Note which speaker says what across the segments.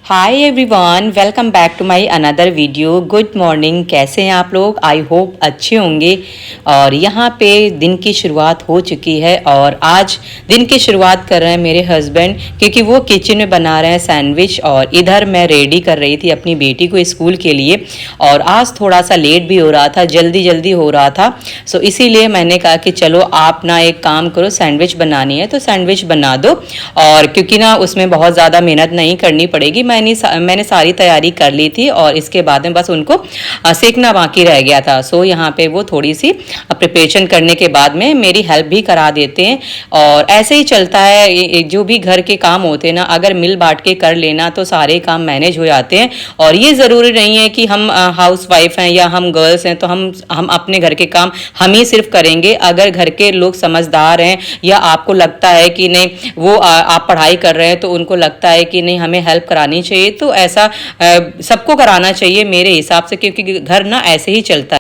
Speaker 1: Hi everyone, welcome back to my another video. Good morning. कैसे हैं आप लोग? आई होप अच्छे होंगे। और यहाँ पे दिन की शुरुआत हो चुकी है और आज दिन की शुरुआत कर रहे हैं मेरे हस्बैंड, क्योंकि वो किचन में बना रहे हैं सैंडविच और इधर मैं रेडी कर रही थी अपनी बेटी को स्कूल के लिए। और आज थोड़ा सा लेट भी हो रहा था, जल्दी जल्दी हो रहा था। सो इसीलिए मैंने कहा कि चलो आप ना एक काम करो, सैंडविच बनानी है तो सैंडविच बना दो। और क्योंकि ना उसमें बहुत ज़्यादा मेहनत नहीं करनी पड़ेगी, मैंने सारी तैयारी कर ली थी और इसके बाद में बस उनको सेकना बाकी रह गया था। सो यहाँ पे वो थोड़ी सी प्रिपरेशन करने के बाद में मेरी हेल्प भी करा देते हैं। और ऐसे ही चलता है, जो भी घर के काम होते हैं ना, अगर मिल बांट के कर लेना तो सारे काम मैनेज हो जाते हैं। और ये ज़रूरी नहीं है कि हम हाउस वाइफ हैं या हम गर्ल्स हैं तो हम अपने घर के काम हम ही सिर्फ करेंगे। अगर घर के लोग समझदार हैं या आपको लगता है कि नहीं वो आप पढ़ाई कर रहे हैं तो उनको लगता है कि नहीं हमें हेल्प करानी चाहिए, तो ऐसा सबको कराना चाहिए मेरे हिसाब से, क्योंकि घर ना ऐसे ही चलता है।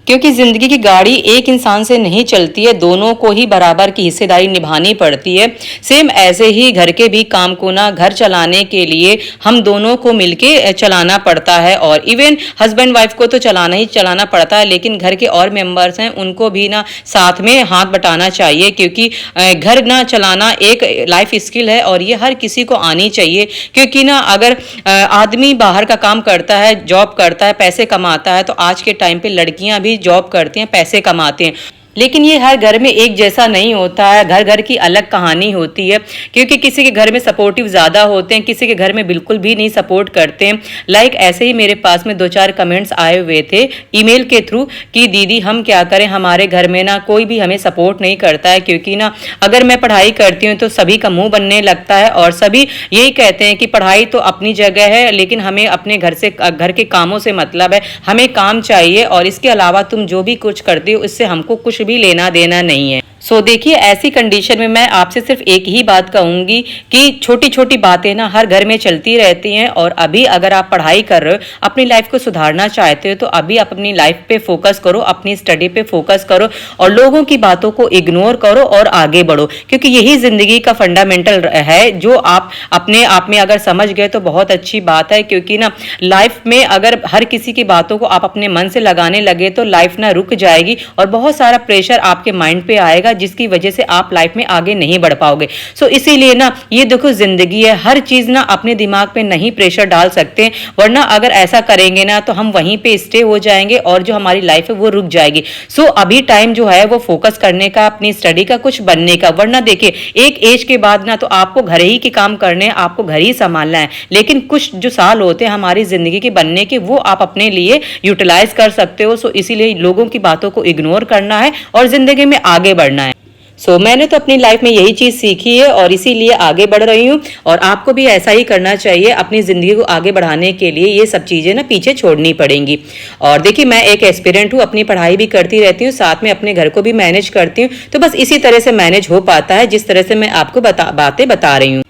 Speaker 1: क्योंकि ज़िंदगी की गाड़ी एक इंसान से नहीं चलती है, दोनों को ही बराबर की हिस्सेदारी निभानी पड़ती है। सेम ऐसे ही घर के भी काम को ना, घर चलाने के लिए हम दोनों को मिलके चलाना पड़ता है। और इवन हस्बैंड वाइफ को तो चलाना ही चलाना पड़ता है, लेकिन घर के और मेंबर्स हैं उनको भी ना साथ में हाथ बटाना चाहिए, क्योंकि घर ना चलाना एक लाइफ स्किल है और ये हर किसी को आनी चाहिए। क्योंकि ना अगर आदमी बाहर का काम करता है, जॉब करता है, पैसे कमाता है, तो आज के टाइम पे लड़कियां भी जॉब करती हैं, पैसे कमाते हैं, लेकिन ये हर घर में एक जैसा नहीं होता है। घर घर की अलग कहानी होती है, क्योंकि किसी के घर में सपोर्टिव ज़्यादा होते हैं, किसी के घर में बिल्कुल भी नहीं सपोर्ट करते हैं। लाइक ऐसे ही मेरे पास में 2-4 कमेंट्स आए हुए थे ईमेल के थ्रू कि दीदी हम क्या करें, हमारे घर में ना कोई भी हमें सपोर्ट नहीं करता है। क्योंकि ना अगर मैं पढ़ाई करती हूँ तो सभी का मुँह बनने लगता है और सभी यही कहते हैं कि पढ़ाई तो अपनी जगह है, लेकिन हमें अपने घर के कामों से मतलब है, हमें काम चाहिए और इसके अलावा तुम जो भी कुछ करते हो इससे हमको कुछ भी लेना देना नहीं है। सो देखिए, ऐसी कंडीशन में मैं आपसे सिर्फ एक ही बात कहूंगी कि छोटी छोटी बातें ना हर घर में चलती रहती हैं। और अभी अगर आप पढ़ाई कर रहे हो, अपनी लाइफ को सुधारना चाहते हो, तो अभी आप अपनी लाइफ पे फोकस करो, अपनी स्टडी पे फोकस करो और लोगों की बातों को इग्नोर करो और आगे बढ़ो। क्योंकि यही जिंदगी का फंडामेंटल है, जो आप अपने आप में अगर समझ गए तो बहुत अच्छी बात है। क्योंकि ना लाइफ में अगर हर किसी की बातों को आप अपने मन से लगाने लगे तो लाइफ ना रुक जाएगी और बहुत सारा प्रेशर आपके माइंड पे आएगा, जिसकी वजह से आप लाइफ में आगे नहीं बढ़ पाओगे। सो इसीलिए ना ये देखो, जिंदगी है, हर चीज ना अपने दिमाग पे नहीं प्रेशर डाल सकते, वरना अगर ऐसा करेंगे ना तो हम वहीं पे स्टे हो जाएंगे और जो हमारी लाइफ है वो रुक जाएगी। सो अभी टाइम जो है वो फोकस करने का, अपनी स्टडी का, कुछ बनने का। वरना देखिए, एक एज के बाद ना तो आपको घर ही के काम करने हैं, आपको घर ही संभालना है, लेकिन कुछ जो साल होते हैं हमारी जिंदगी के बनने के, वो आप अपने लिए यूटिलाइज कर सकते हो। सो इसीलिए लोगों की बातों को इग्नोर करना है और जिंदगी में आगे बढ़ना है। मैंने तो अपनी लाइफ में यही चीज सीखी है और इसीलिए आगे बढ़ रही हूँ और आपको भी ऐसा ही करना चाहिए। अपनी जिंदगी को आगे बढ़ाने के लिए ये सब चीजें ना पीछे छोड़नी पड़ेंगी। और देखिए, मैं एक एस्पिरेंट हूँ, अपनी पढ़ाई भी करती रहती हूँ, साथ में अपने घर को भी मैनेज करती हूँ। तो बस इसी तरह से मैनेज हो पाता है जिस तरह से मैं आपको बातें बता रही हूँ।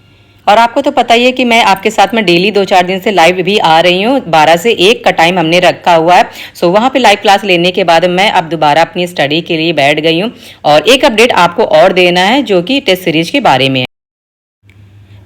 Speaker 1: और आपको तो पता ही है कि मैं आपके साथ में डेली 2-4 दिन से लाइव भी आ रही हूँ। 12 से 1 का टाइम हमने रखा हुआ है। वहाँ पे लाइव क्लास लेने के बाद मैं अब दोबारा अपनी स्टडी के लिए बैठ गई हूँ। और एक अपडेट आपको और देना है, जो कि टेस्ट सीरीज के बारे में है।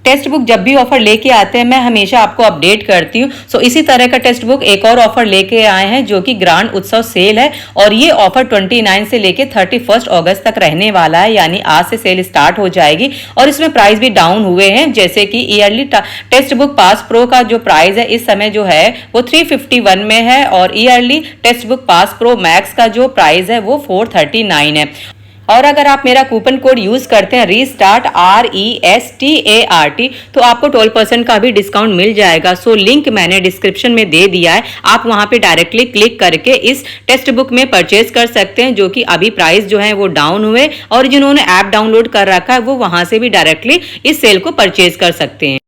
Speaker 1: टेक्स्ट बुक जब भी ऑफर लेके आते हैं मैं हमेशा आपको अपडेट करती हूँ। इसी तरह का टेक्स्ट बुक एक और ऑफर लेके आए हैं, जो कि ग्रांड उत्सव सेल है। और ये ऑफर 29 से लेके 31 अगस्त तक रहने वाला है, यानी आज से सेल स्टार्ट हो जाएगी। और इसमें प्राइस भी डाउन हुए हैं, जैसे कि yearly text book pass pro का जो प्राइस है इस समय जो है वो 351 में है और yearly text book pass pro max का जो प्राइस है वो 439 है। और अगर आप मेरा कूपन कोड यूज करते हैं रीस्टार्ट RESTART, तो आपको 12% का भी डिस्काउंट मिल जाएगा। लिंक मैंने डिस्क्रिप्शन में दे दिया है, आप वहां पे डायरेक्टली क्लिक करके इस टेक्स्ट बुक में परचेज कर सकते हैं, जो कि अभी प्राइस जो है वो डाउन हुए। और जिन्होंने ऐप डाउनलोड कर रखा है वो वहां से भी डायरेक्टली इस सेल को परचेज कर सकते हैं।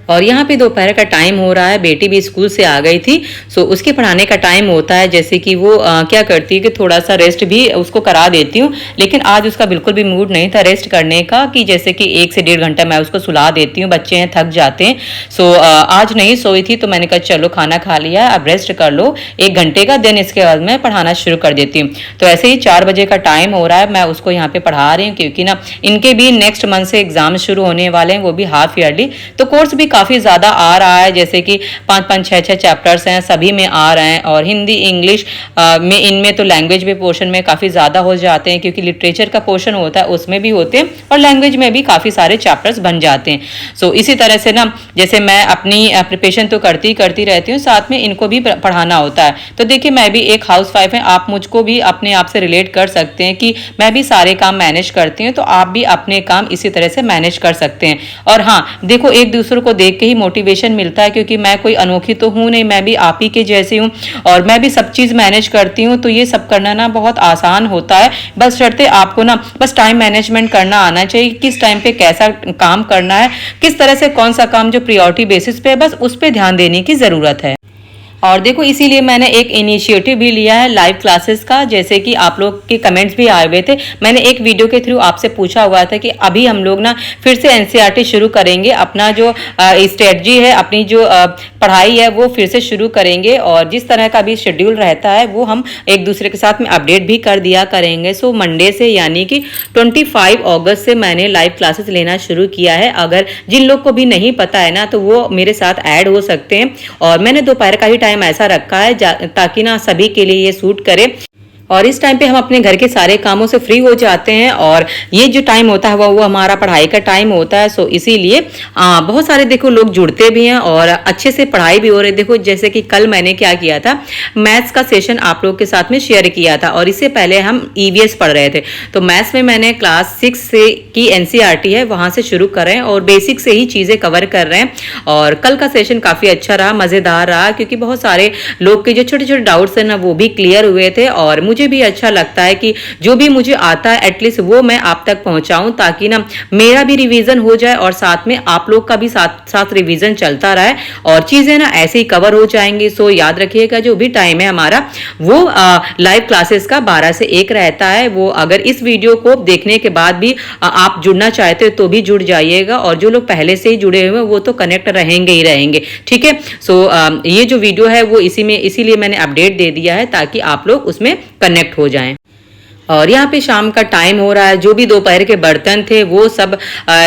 Speaker 1: और यहाँ पे दोपहर का टाइम हो रहा है, बेटी भी स्कूल से आ गई थी। उसके पढ़ाने का टाइम होता है, जैसे कि वो क्या करती है कि थोड़ा सा रेस्ट भी उसको करा देती हूँ। लेकिन आज उसका बिल्कुल भी मूड नहीं था रेस्ट करने का, कि जैसे कि 1 से 1.5 घंटा मैं उसको सुला देती हूँ, बच्चे हैं थक जाते हैं। आज नहीं सोई थी तो मैंने कहा चलो खाना खा लिया, अब रेस्ट कर लो 1 घंटे का, दिन इसके बाद मैं पढ़ाना शुरू कर देती हूँ। तो ऐसे ही 4 बजे का टाइम हो रहा है, मैं उसको यहाँ पे पढ़ा रही हूँ, क्योंकि ना इनके भी नेक्स्ट मंथ से एग्जाम शुरू होने वाले हैं, वो भी हाफ ईयरली। तो कोर्स भी काफ़ी ज़्यादा आ रहा है, जैसे कि 5-5, 6-6 चैप्टर्स हैं, सभी में आ रहे हैं। और हिंदी, इंग्लिश में, इनमें तो लैंग्वेज में पोर्शन में काफ़ी ज़्यादा हो जाते हैं, क्योंकि लिटरेचर का पोर्शन होता है उसमें भी होते हैं और लैंग्वेज में भी काफ़ी सारे चैप्टर्स बन जाते हैं। सो इसी तरह से ना, जैसे मैं अपनी प्रिपरेशन तो करती रहती हूँ, साथ में इनको भी पढ़ाना होता है। तो देखिए, मैं भी एक हाउसवाइफ है, आप मुझको भी अपने आप से रिलेट कर सकते हैं कि मैं भी सारे काम मैनेज करती हूँ, तो आप भी अपने काम इसी तरह से मैनेज कर सकते हैं। और हाँ, देखो, एक दूसरे को देख के ही मोटिवेशन मिलता है, क्योंकि मैं कोई अनोखी तो हूँ नहीं, मैं भी आप ही के जैसी हूँ और मैं भी सब चीज़ मैनेज करती हूँ। तो ये सब करना ना बहुत आसान होता है, बस शर्ते आपको ना बस टाइम मैनेजमेंट करना आना चाहिए, किस टाइम पे कैसा काम करना है, किस तरह से कौन सा काम जो प्रायोरिटी बेसिस पे है, बस उस पर ध्यान देने की ज़रूरत है। और देखो, इसीलिए मैंने एक इनिशिएटिव भी लिया है लाइव क्लासेस का, जैसे कि आप लोग के कमेंट्स भी आए हुए थे। मैंने एक वीडियो के थ्रू आपसे पूछा हुआ था कि अभी हम लोग ना फिर से एनसीईआरटी शुरू करेंगे, अपना जो स्ट्रेटजी है, अपनी जो पढ़ाई है वो फिर से शुरू करेंगे, और जिस तरह का भी शेड्यूल रहता है वो हम एक दूसरे के साथ में अपडेट भी कर दिया करेंगे। सो मंडे से, यानी कि 25 अगस्त से मैंने लाइव क्लासेस लेना शुरू किया है। अगर जिन लोग को भी नहीं पता है ना, तो वो मेरे साथ ऐड हो सकते हैं। और मैंने दोपहर का ही टाइम ऐसा रखा है ताकि ना सभी के लिए ये सूट करे, और इस टाइम पे हम अपने घर के सारे कामों से फ्री हो जाते हैं, और ये जो टाइम होता है वो हमारा पढ़ाई का टाइम होता है। सो इसीलिए बहुत सारे देखो लोग जुड़ते भी हैं और अच्छे से पढ़ाई भी हो रही है। देखो, जैसे कि कल मैंने क्या किया था, मैथ्स का सेशन आप लोग के साथ में शेयर किया था, और इससे पहले हम ईवीएस पढ़ रहे थे। तो मैथ्स में मैंने क्लास 6 से की एनसीईआरटी है वहां से शुरू कर रहे हैं, और बेसिक से ही चीजें कवर कर रहे हैं। और कल का सेशन काफी अच्छा रहा, मजेदार रहा, क्योंकि बहुत सारे लोग के जो छोटे छोटे डाउट्स है ना वो भी क्लियर हुए थे। और मुझे भी अच्छा लगता है कि जो भी मुझे आता है एटलीस्ट वो मैं आप तक पहुंचाऊं, ताकि ना मेरा भी रिवीजन हो जाए और साथ में आप लोग का भी साथ साथ रिवीजन चलता रहे, और चीजें ना ऐसे ही कवर हो जाएंगी। सो याद रखिएगा, जो भी टाइम है हमारा वो लाइव क्लासेस का 12 से 1 रहता है। वो अगर इस वीडियो को देखने के बाद भी आप जुड़ना चाहते हो तो भी जुड़ जाइएगा, और जो लोग पहले से ही जुड़े हुए हैं वो तो कनेक्ट रहेंगे ही रहेंगे, ठीक है। सो ये जो वीडियो है वो इसीलिए मैंने अपडेट दे दिया है, ताकि आप लोग उसमें कनेक्ट हो जाएं। और यहाँ पे शाम का टाइम हो रहा है, जो भी दोपहर के बर्तन थे वो सब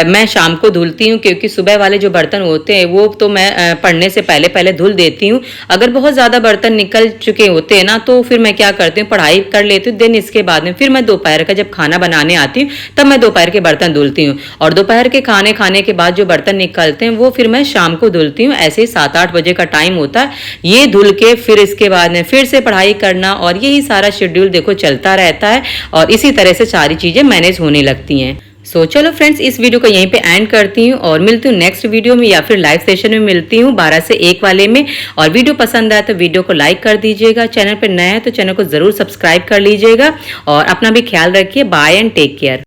Speaker 1: मैं शाम को धुलती हूँ, क्योंकि सुबह वाले जो बर्तन होते हैं वो तो मैं पढ़ने से पहले पहले धुल देती हूँ। अगर बहुत ज़्यादा बर्तन निकल चुके होते हैं ना, तो फिर मैं क्या करती हूँ, पढ़ाई कर लेती हूँ, देन इसके बाद में फिर मैं दोपहर का जब खाना बनाने आती हूँ तब मैं दोपहर के बर्तन धुलती हूँ, और दोपहर के खाने के बाद जो बर्तन निकलते हैं वो फिर मैं शाम को धुलती हूँ। ऐसे ही 7-8 बजे का टाइम होता है, ये धुल के फिर इसके बाद में फिर से पढ़ाई करना, और यही सारा शेड्यूल देखो चलता रहता है, और इसी तरह से सारी चीजें मैनेज होने लगती हैं। सो चलो फ्रेंड्स, इस वीडियो को यहीं पे एंड करती हूँ, और मिलती हूँ नेक्स्ट वीडियो में, या फिर लाइव सेशन में मिलती हूँ 12 से 1 वाले में। और वीडियो पसंद आए तो वीडियो को लाइक कर दीजिएगा, चैनल पर नया है तो चैनल को जरूर सब्सक्राइब कर लीजिएगा, और अपना भी ख्याल रखिए। Bye and take care.